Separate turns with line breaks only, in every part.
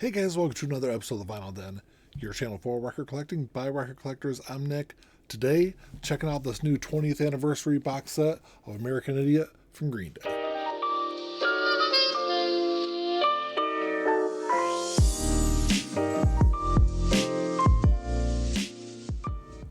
Hey guys, welcome to another episode of the Vinyl Den, your channel for record collecting by record collectors. I'm Nick. Today, checking out this new 20th anniversary box set of American Idiot from Green Day.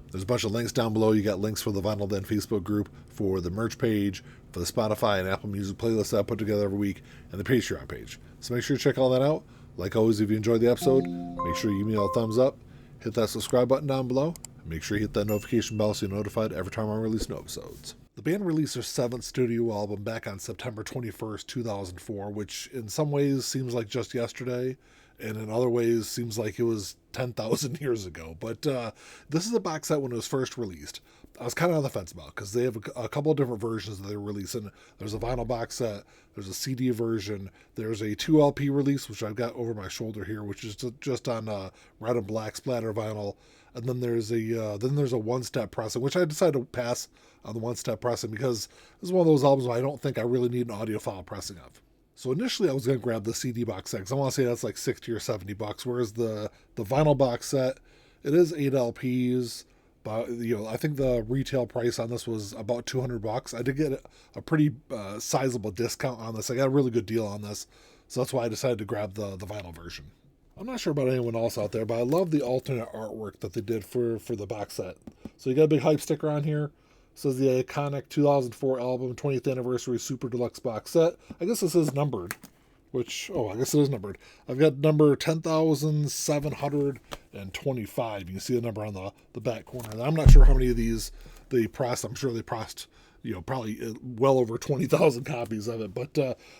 There's a bunch of links down below. You got links for the Vinyl Den Facebook group, for the merch page, for the Spotify and Apple Music playlist that I put together every week, and the Patreon page. So make sure you check all that out. Like always, if you enjoyed the episode, make sure you give me a thumbs up, hit that subscribe button down below, and make sure you hit that notification bell so you're notified every time I release new episodes. The band released their 7th studio album back on September 21st, 2004, which in some ways seems like just yesterday, and in other ways seems like it was 10,000 years ago. But this is a box set when it was first released. I was kind of on the fence about because they have a couple of different versions that they're releasing. There's a vinyl box set, there's a CD version, there's a 2 LP release, which I've got over my shoulder here, which is just on red and black splatter vinyl. And then there's a one-step pressing, which I decided to pass on the one-step pressing because this is one of those albums where I don't think I really need an audiophile pressing of. So initially I was going to grab the CD box set because I want to say that's like 60 or 70 bucks, whereas the vinyl box set, it is 8 LPs. But I think the retail price on this was about 200 bucks. I did get a pretty sizable discount on this. I got a really good deal on this, so that's why I decided to grab the vinyl version. I'm not sure about anyone else out there, but I love the alternate artwork that they did for the box set. So you got a big hype sticker on here. It says the iconic 2004 album 20th anniversary super deluxe box set. I guess this is numbered. I guess it is numbered. I've got number 10,725. You can see the number on the back corner. I'm not sure how many of these they pressed. I'm sure they pressed, probably well over 20,000 copies of it. But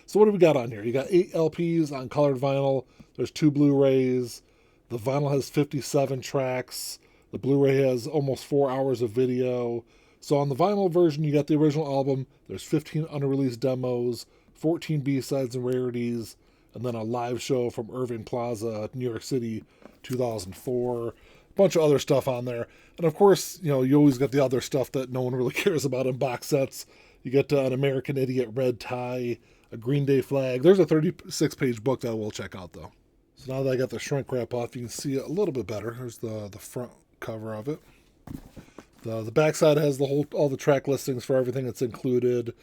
so what do we got on here? You got 8 LPs on colored vinyl. There's 2 Blu-rays. The vinyl has 57 tracks. The Blu-ray has almost 4 hours of video. So on the vinyl version, you got the original album. There's 15 unreleased demos, 14 B-sides and rarities, and then a live show from Irving, Plaza, New York City, 2004. A bunch of other stuff on there. And of course, you always got the other stuff that no one really cares about in box sets. You get an American Idiot red tie, a Green Day flag. There's a 36-page book that I will check out, though. So now that I got the shrink wrap off, you can see it a little bit better. There's the front cover of it. The backside has all the track listings for everything that's included.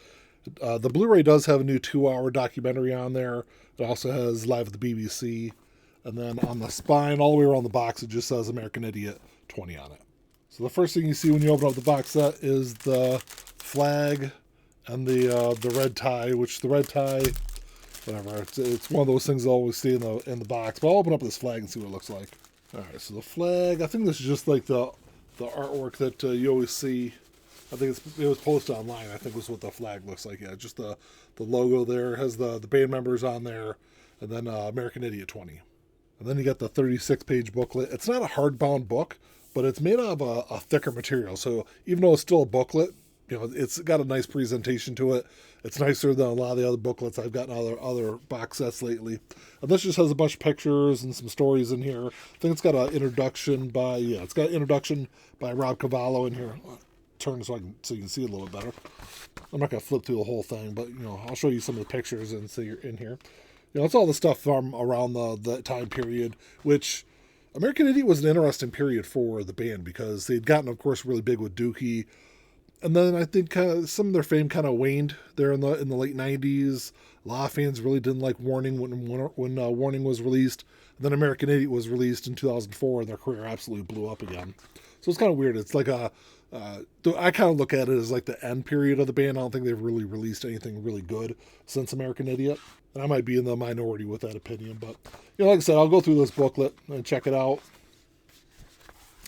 The Blu-ray does have a new 2-hour documentary on there. It also has Live at the BBC. And then on the spine, all the way around the box, it just says American Idiot 20 on it. So the first thing you see when you open up the box set is the flag and the red tie, which the red tie, whatever, it's one of those things I always see in the box. But I'll open up this flag and see what it looks like. All right, so the flag, I think this is just like the artwork that you always see. I think it was posted online. I think was what the flag looks like. Yeah, just the logo there has the band members on there, and then American Idiot 20. And then you got the 36-page booklet. It's not a hardbound book, but it's made out of a thicker material. So even though it's still a booklet, it's got a nice presentation to it. It's nicer than a lot of the other booklets I've gotten other box sets lately. And this just has a bunch of pictures and some stories in here. I think it's got an introduction by Rob Cavallo in here. Turn so you can see it a little bit better. I'm not going to flip through the whole thing, but I'll show you some of the pictures and see you're in here. It's all the stuff from around the time period, which American Idiot was an interesting period for the band because they'd gotten, of course, really big with Dookie. And then I think some of their fame kind of waned there in the late 90s. A lot of fans really didn't like Warning when Warning was released. And then American Idiot was released in 2004, and their career absolutely blew up again. So it's kind of weird. It's like I kind of look at it as like the end period of the band. I don't think they've really released anything really good since American Idiot. And I might be in the minority with that opinion. But, like I said, I'll go through this booklet and check it out.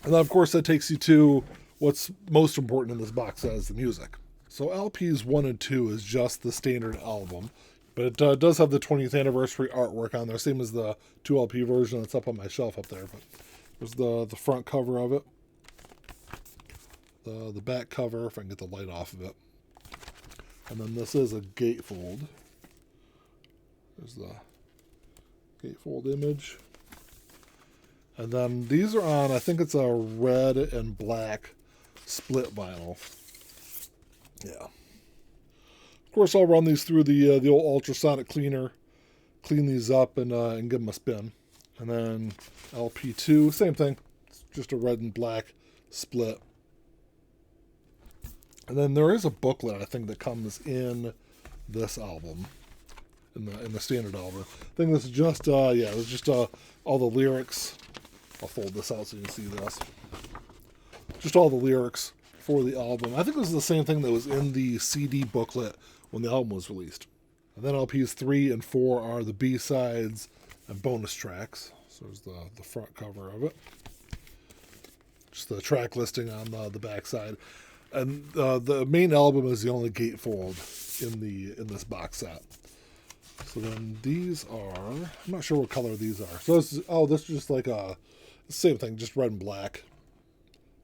And then, of course, that takes you to what's most important in this box set is the music. So LPs 1 and 2 is just the standard album. But it does have the 20th anniversary artwork on there, same as the 2 LP version that's up on my shelf up there. But there's the front cover of it. The back cover, if I can get the light off of it. And then this is a gatefold. There's the gatefold image. And then these are on, I think it's a red and black split vinyl. Yeah. Of course, I'll run these through the old ultrasonic cleaner, clean these up, and give them a spin. And then LP2, same thing. It's just a red and black split. And then there is a booklet, I think, that comes in this album, in the standard album. I think this is just it's just all the lyrics. I'll fold this out so you can see this. Just all the lyrics for the album. I think this is the same thing that was in the CD booklet when the album was released. And then LPs 3 and 4 are the B-sides and bonus tracks. So there's the front cover of it. Just the track listing on the back side. And the main album is the only gatefold in this box set. So then these are, I'm not sure what color these are. So this is just like the same thing, just red and black.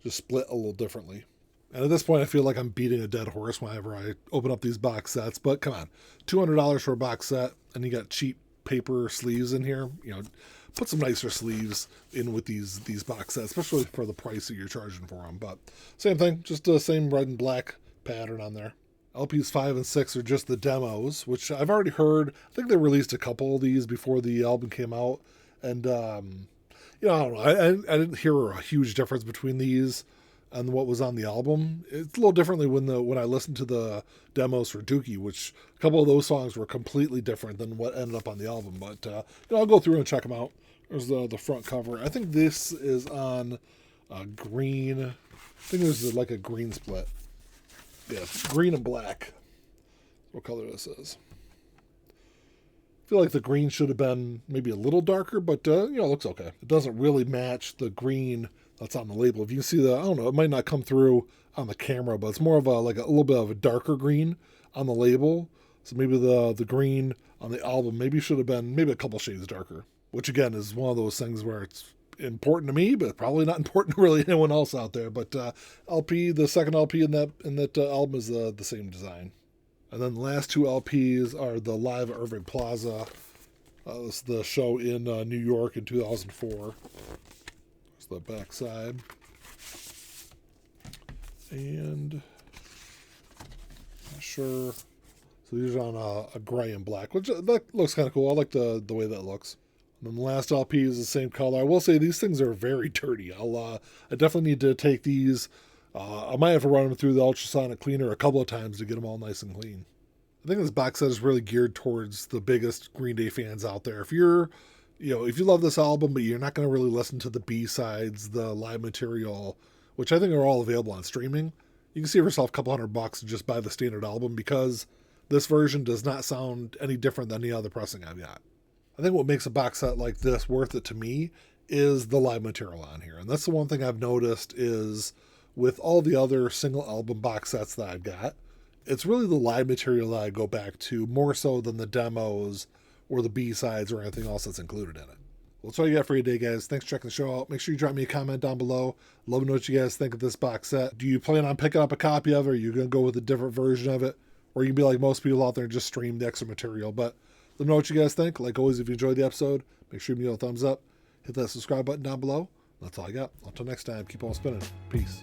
Just split a little differently. And at this point, I feel like I'm beating a dead horse whenever I open up these box sets. But come on, $200 for a box set, and you got cheap paper sleeves in here. You know, put some nicer sleeves in with these box sets, especially for the price that you're charging for them. But same thing, just the same red and black pattern on there. LPs 5 and 6 are just the demos, which I've already heard. I think they released a couple of these before the album came out. And, I don't know. I didn't hear a huge difference between these and what was on the album. It's a little differently when I listened to the demos for Dookie, which a couple of those songs were completely different than what ended up on the album. But, I'll go through and check them out. There's the front cover. I think this is on green. I think this is like a green split. Yeah, it's green and black. What color this is. I feel like the green should have been maybe a little darker, but, it looks okay. It doesn't really match the green that's on the label. If you can see I don't know, it might not come through on the camera, but it's more of a little bit of a darker green on the label. So maybe the green on the album maybe should have been maybe a couple shades darker, which again is one of those things where it's important to me, but probably not important to really anyone else out there. But the second LP in that album is the same design. And then the last two LPs are the live Irving Plaza. This is the show in New York in 2004. There's the back side. And not sure. So these are on a gray and black, which that looks kind of cool. I like the way that looks. And then the last LP is the same color. I will say these things are very dirty. I definitely need to take these. I might have to run them through the ultrasonic cleaner a couple of times to get them all nice and clean. I think this box set is really geared towards the biggest Green Day fans out there. If you love this album, but you're not going to really listen to the B-sides, the live material, which I think are all available on streaming, you can save yourself a couple $100 to just buy the standard album, because this version does not sound any different than any other pressing I've got. I think what makes a box set like this worth it to me is the live material on here. And that's the one thing I've noticed is with all the other single album box sets that I've got, it's really the live material that I go back to more so than the demos or the B-sides or anything else that's included in it. Well, that's all you got for you today, guys. Thanks for checking the show out. Make sure you drop me a comment down below. Love to know what you guys think of this box set. Do you plan on picking up a copy of it, or are you going to go with a different version of it? Or you can be like most people out there and just stream the extra material. But let me know what you guys think. Like always, if you enjoyed the episode, make sure you give me a thumbs up. Hit that subscribe button down below. That's all I got. Until next time, keep on spinning. Peace.